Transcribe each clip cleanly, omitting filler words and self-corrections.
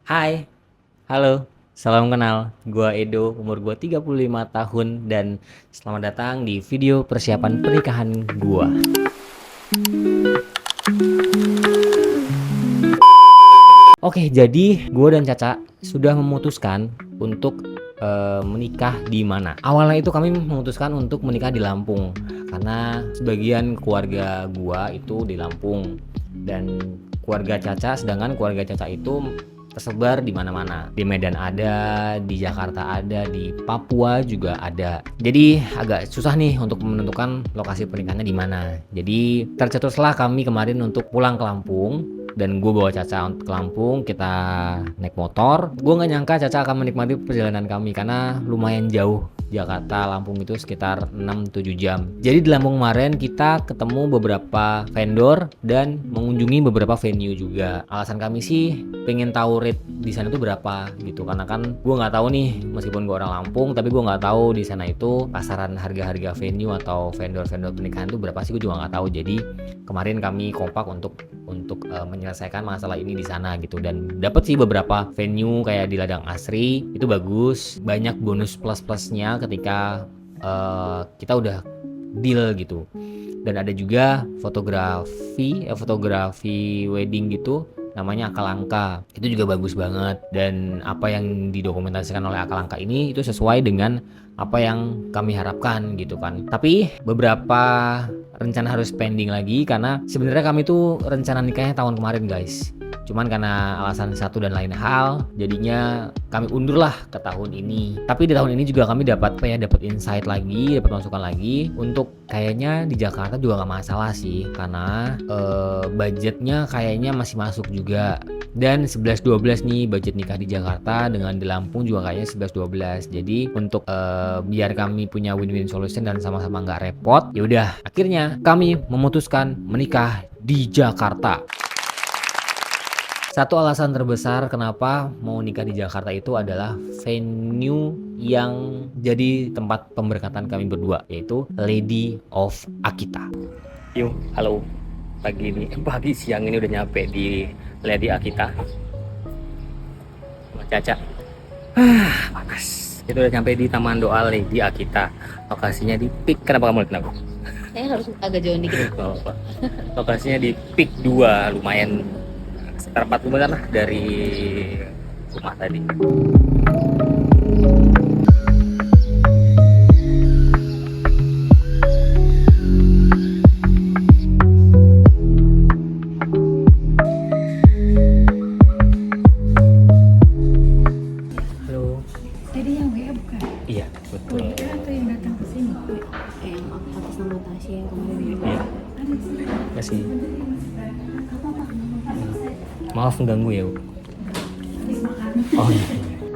Hai, halo, salam kenal. Gua Edo, umur gua 35 tahun dan selamat datang di video persiapan pernikahan gua. Oke, jadi gua dan Caca sudah memutuskan untuk menikah di mana. Awalnya itu kami memutuskan untuk menikah di Lampung karena sebagian keluarga gua itu di Lampung dan keluarga Caca, sedangkan keluarga Caca itu tersebar di mana-mana. Di Medan ada, di Jakarta ada, di Papua juga ada. Jadi agak susah nih untuk menentukan lokasi pernikahannya di mana. Jadi tercetuslah kami kemarin untuk pulang ke Lampung dan gue bawa Caca ke Lampung. Kita naik motor. Gue nggak nyangka Caca akan menikmati perjalanan kami karena lumayan jauh. Jakarta Lampung itu sekitar 6-7 jam. Jadi di Lampung kemarin kita ketemu beberapa vendor dan mengunjungi beberapa venue juga. Alasan kami sih pengen tahu rate di sana tuh berapa gitu, karena kan gue nggak tahu nih, meskipun gue orang Lampung tapi gue nggak tahu di sana itu pasaran harga-harga venue atau vendor-vendor pernikahan itu berapa sih, gue juga nggak tahu. Jadi kemarin kami kompak untuk menyelesaikan masalah ini di sana gitu, dan dapat sih beberapa venue kayak di Ladang Asri itu bagus, banyak bonus plus-plusnya ketika kita udah deal gitu. Dan ada juga fotografi wedding gitu, namanya Akalangka. Itu juga bagus banget, dan apa yang didokumentasikan oleh Akalangka ini itu sesuai dengan apa yang kami harapkan gitu kan. Tapi beberapa rencana harus pending lagi karena sebenarnya kami tuh rencana nikahnya tahun kemarin guys. Cuman karena alasan satu dan lain hal, jadinya kami undurlah ke tahun ini. Tapi di tahun ini juga kami dapat insight lagi, dapat masukan lagi untuk kayaknya di Jakarta juga nggak masalah sih, karena budgetnya kayaknya masih masuk juga. Dan 11-12 nih budget nikah di Jakarta, dengan di Lampung juga kayaknya 11-12. Jadi untuk biar kami punya win-win solution dan sama-sama nggak repot, ya udah akhirnya kami memutuskan menikah di Jakarta. Satu alasan terbesar kenapa mau nikah di Jakarta itu adalah venue yang jadi tempat pemberkatan kami berdua, yaitu Lady of Akita. Yuk, halo. Pagi siang ini udah nyampe di Lady Akita. Sama Caca. Panas. Kita udah nyampe di Taman Doa Lady Akita. Lokasinya di PIK. Kenapa kamu kenapa? Harus agak jauh dikit. Lokasinya di PIK 2, lumayan sekitar 40 meter lah dari rumah tadi. Halo. Jadi yang WA bukan? Iya, betul. WA atau yang datang ke sini? Yang atas nama Tasya yang kemarin itu. Iya. Ada sih. Kasih. Apa-apa? Maaf mengganggu ya, Bu. Oh iya.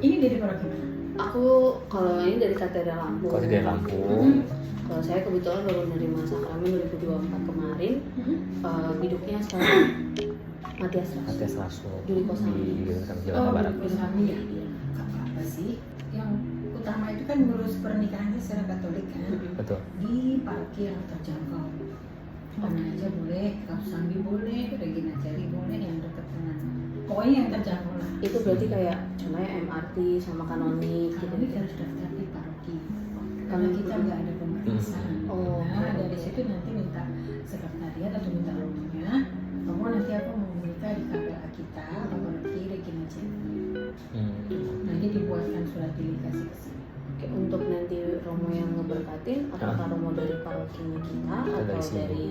Ini dari pondok gimana? Aku kalau ini dari Katedral Lampung. Kalau dari Lampung. Kalau saya kebetulan baru menerima sakramen 2024 kemarin. Biduknya sekarang Matias Atas Rasul Juli Kosambi. di Jakarta Barat. Kosambi ya. Gak apa-apa sih. Yang utama itu kan ngurus pernikahannya secara Katolik kan. Betul. Di paroki yang terjangkau. Mana aja boleh, Kosambi boleh, Regina Cari boleh, yang dekat dengan pokoknya yang terjangkau lah. Itu berarti kayak contohnya MRT sama kanonik gitu. Katolik harus daftar di paroki. Karena kita nggak ada pemeriksaan. Oh. Nah, dari situ nanti minta sekretariat atau minta romonya. Romo nanti aku mau menikah di KPA kita, paroki Regina Cari. Nanti dibuatkan surat delegasi ke sini. Oke, untuk nanti Romo yang ngeberkatin, apakah Romo dari parokinya kita atau dari sini?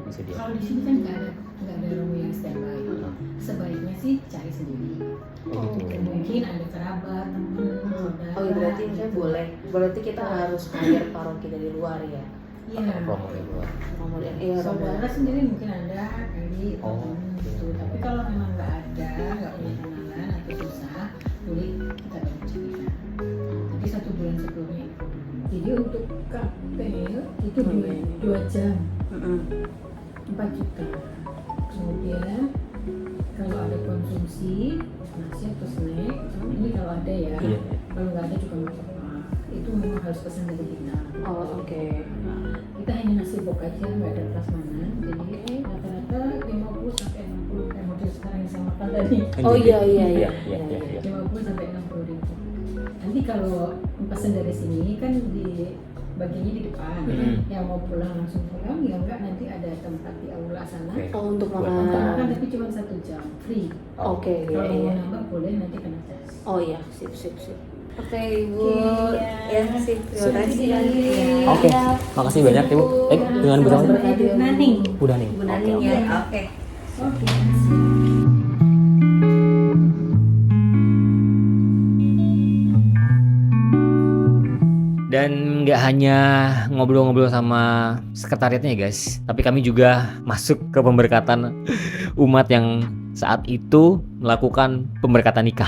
Bisa dia. Kalau di sini kan nggak ada romo yang standby. Sebaiknya sih cari sendiri. Oh gitu. Mungkin ada kerabat, teman, saudara. Oh iya, berarti saya boleh. Berarti kita harus hire paroki dari luar ya? Iya. Promo di luar. Romo dari Romo. Saudara sendiri mungkin ada kali Oh, gitu. Tapi kalau memang nggak ada, nggak punya kenalan atau susah, boleh kita bantu cerita. Tapi 1 bulan sebelumnya. Jadi untuk kapel itu 2 jam 4 juta. Kemudian kalau ada konsumsi nasi atau snack, ini kalau ada ya. Iya. Kalau nggak ada juga nggak apa-apa. Itu memang harus pesan dari kita. Oh oke. Kita hanya nasi box aja, nggak ada prasmanan. Jadi rata-rata 50 sampai 60 kayak model sekarang yang saya makan tadi. Oh iya iya Iya, iya. iya, iya. 50 sampai 60 ribu. Nanti kalau pesan dari sini kan di bagiannya di depan. Yang mau pulang langsung pulang, ya enggak nanti ada tempat di aula sana. Oke. Oh untuk Buat Untuk makan makan. tapi cuma 1 jam free. Oke iya Kalau mau iya. nambah boleh nanti kena tes. Oh iya sip sip sip. Oke Ibu. Oke, Ya sip terima kasih. Oke, makasih banyak Ibu. Dengan Bu siapa? Naning. Bu Daning. Bu Naning Oke, ya. oke. Oke. Dan nggak hanya ngobrol-ngobrol sama sekretariatnya ya guys, tapi kami juga masuk ke pemberkatan umat yang saat itu melakukan pemberkatan nikah.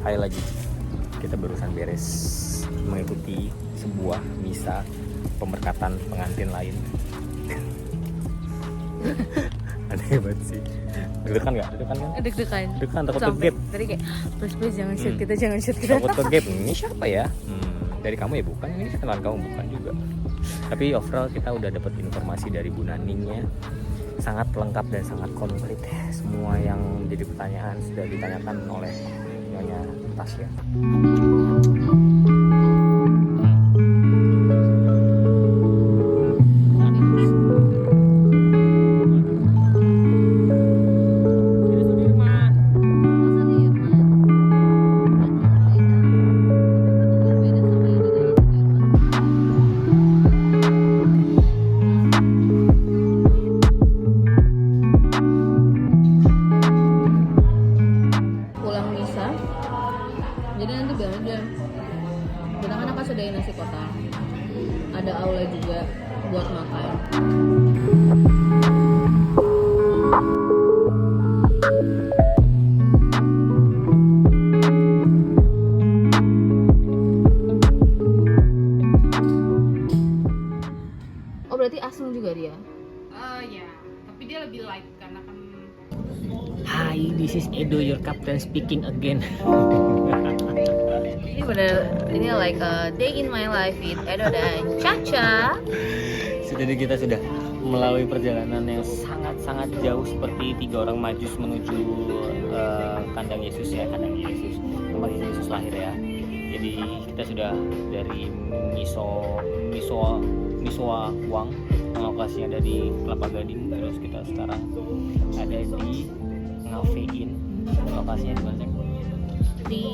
Hai lagi, kita barusan beres mengikuti sebuah misa pemberkatan pengantin lain. Ada hebat sih. Deg-degan nggak? Deg-degan kan? Deg-degan Deg-degan takut sampai kegep. tadi kayak please jangan shoot Hmm. kita, jangan shoot kita. Takut kegep. Ini siapa ya? Dari kamu ya bukan? Ini kenalan kamu bukan juga. Tapi overall kita udah dapat informasi dari Bu Naningnya. Sangat lengkap dan sangat komplit. Semua yang menjadi pertanyaan sudah ditanyakan oleh Nyonya Tasya. Pulang misa, jadi nanti bilang aja kita kan akan sediain nasi kotak, ada aula juga buat makan. Oh berarti asem juga dia? Ya, tapi dia lebih light karena kan Hi, this is Edo, your captain speaking again. Ini bener, ini like a day in my life with Edo dan Caca. Kita sudah melalui perjalanan yang sangat-sangat jauh seperti 3 orang majus menuju kandang Yesus ya, kandang Yesus, tempat Yesus lahir ya. Jadi kita sudah dari Misoa Wang, lokasinya ada di Kelapa Gading, terus kita sekarang ada di Ngafein, lokasinya di mana? Di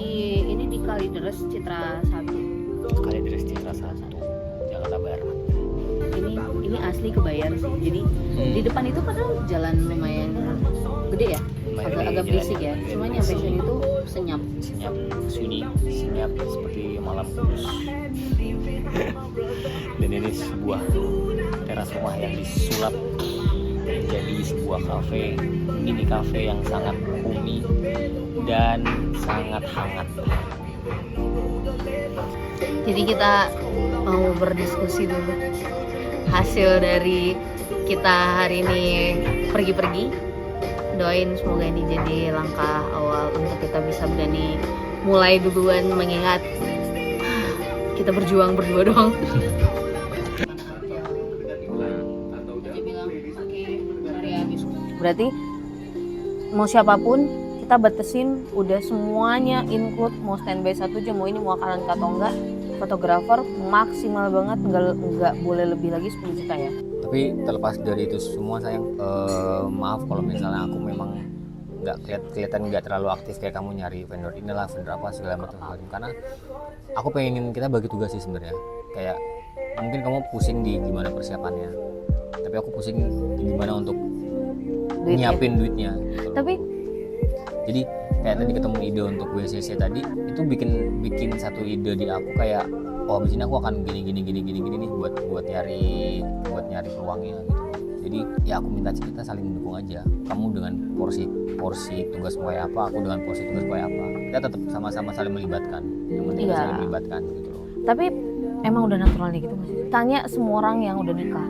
ini di Kalideres Citra 1. Kalideres Citra 1, Jakarta Barat. Ini asli Kebayan sih. Jadi di depan itu padahal jalan lumayan gede ya. Agak berisik ya. Cuma nyampe sini tuh senyap. Senyap, sunyi, senyap seperti malam kudus. Dan ini sebuah teras rumah yang disulap menjadi sebuah kafe, mini kafe yang sangat homey dan sangat hangat. Jadi kita mau berdiskusi dulu hasil dari kita hari ini pergi-pergi. Doain semoga ini jadi langkah awal untuk kita bisa berani mulai duluan, mengingat kita berjuang berdua doang. Dia bilang, "Oke, hari habis." Berarti mau siapapun kita batasin udah semuanya include, mau standby 1 jam, mau ini mau akalan atau enggak, fotografer maksimal banget, nggak boleh lebih lagi 10 juta ya. Tapi terlepas dari itu semua sayang, maaf kalau misalnya aku memang nggak kelihatan nggak terlalu aktif kayak kamu nyari vendor inilah vendor apa segala macam, karena aku pengen kita bagi tugas sih sebenarnya. Kayak mungkin kamu pusing di gimana persiapannya, tapi aku pusing di gimana untuk nyiapin duitnya gitu. Tapi Jadi kayak tadi ketemu ide untuk WCC tadi itu bikin satu ide di aku, kayak oh abis ini aku akan gini nih buat nyari peluangnya gitu. Jadi ya aku minta kita saling mendukung aja. Kamu dengan porsi tugas kayak apa, aku dengan porsi tugas kayak apa. Kita tetap sama-sama saling melibatkan. Yang penting Iya. saling melibatkan gitu loh. Tapi emang udah naturalnya gitu mas. Tanya semua orang yang udah nikah.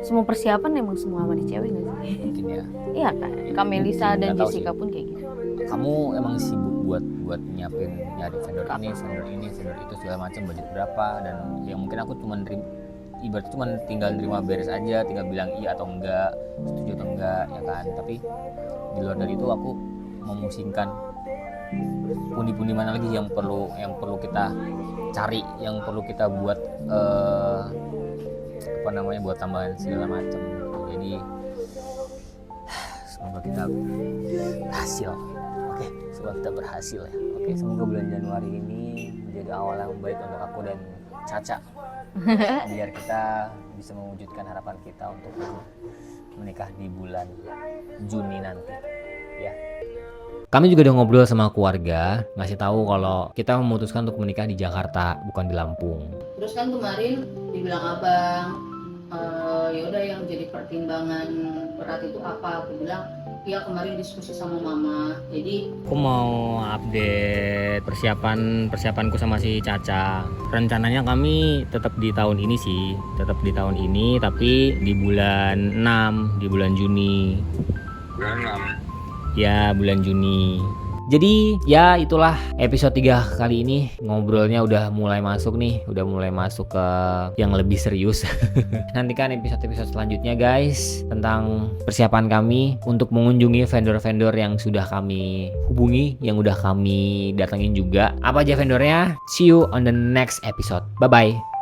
Semua persiapan emang semua sama di cewek nggak sih? Mungkin ya. Iya kan. Kamelisa dan Nggak tahu Jessica sih. pun kayak gitu. Kamu emang sibuk buat nyari vendor ini, vendor itu segala macam, budget berapa, dan yang mungkin aku ibaratnya cuma tinggal nerima beres aja, tinggal bilang iya atau enggak, setuju atau enggak, ya kan. Tapi di luar dari itu aku memusingkan pundi-pundi mana lagi yang perlu kita cari, yang perlu kita buat buat tambahan segala macam. Jadi semoga kita berhasil. Oke, semoga kita berhasil ya. Oke, semoga bulan Januari ini menjadi awal yang baik untuk aku dan Caca. Biar kita bisa mewujudkan harapan kita untuk menikah di bulan Juni nanti. Ya. Kami juga udah ngobrol sama keluarga, ngasih tahu kalau kita memutuskan untuk menikah di Jakarta, bukan di Lampung. Terus kan kemarin dibilang abang, ya udah yang jadi pertimbangan berat itu apa? Aku bilang, ya kemarin diskusi sama mama. Jadi Aku mau update persiapanku sama si Caca. Rencananya kami tetap di tahun ini sih, tapi di bulan 6, di bulan Juni. Bulan 6. Ya, bulan Juni. Jadi ya itulah episode 3 kali ini, ngobrolnya udah mulai masuk ke yang lebih serius. Nantikan episode-episode selanjutnya guys, tentang persiapan kami untuk mengunjungi vendor-vendor yang sudah kami hubungi, yang udah kami datengin juga. Apa aja vendornya? See you on the next episode. Bye bye.